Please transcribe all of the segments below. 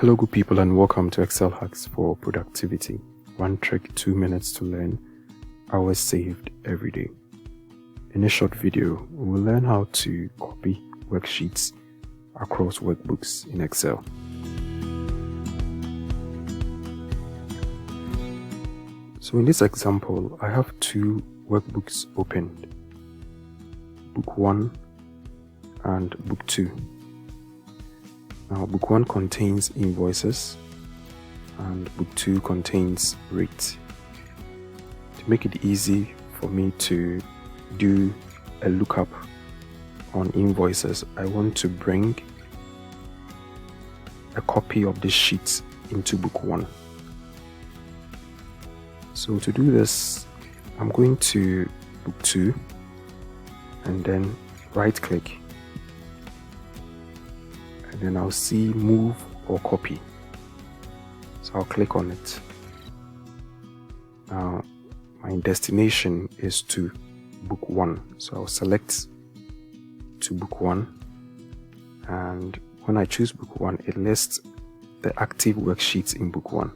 Hello good people, and welcome to Excel Hacks for Productivity. One trick, 2 minutes to learn, hours saved every day. In this short video, we will learn how to copy worksheets across workbooks in Excel. So in this example, I have two workbooks opened, book 1 and book 2. Now, book 1 contains invoices and book 2 contains rates. To make it easy for me to do a lookup on invoices, I want to bring a copy of this sheet into book 1. So to do this, I'm going to book 2 and then right click. And then I'll see move or copy. So I'll click on it. Now my destination is to book 1. So I'll select to book 1. And when I choose book 1, it lists the active worksheets in book 1.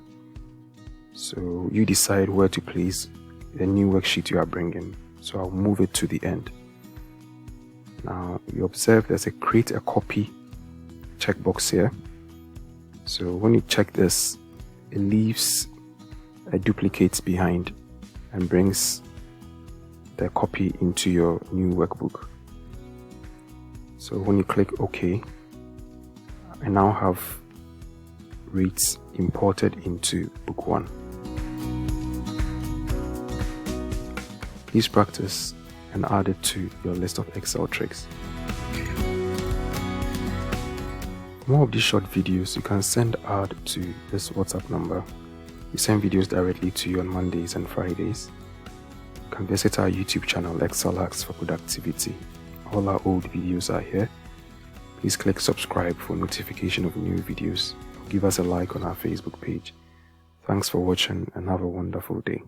So you decide where to place the new worksheet you are bringing. So I'll move it to the end. Now you observe there's a create a copy checkbox here. So when you check this, it leaves a duplicate behind and brings the copy into your new workbook. So when you click OK, I now have rates imported into book 1. Please practice and add it to your list of Excel tricks. For more of these short videos, you can send ad to this WhatsApp number. We send videos directly to you on Mondays and Fridays. You can visit our YouTube channel, Excel Hacks for Productivity. All our old videos are here. Please click subscribe for notification of new videos. Give us a like on our Facebook page. Thanks for watching and have a wonderful day.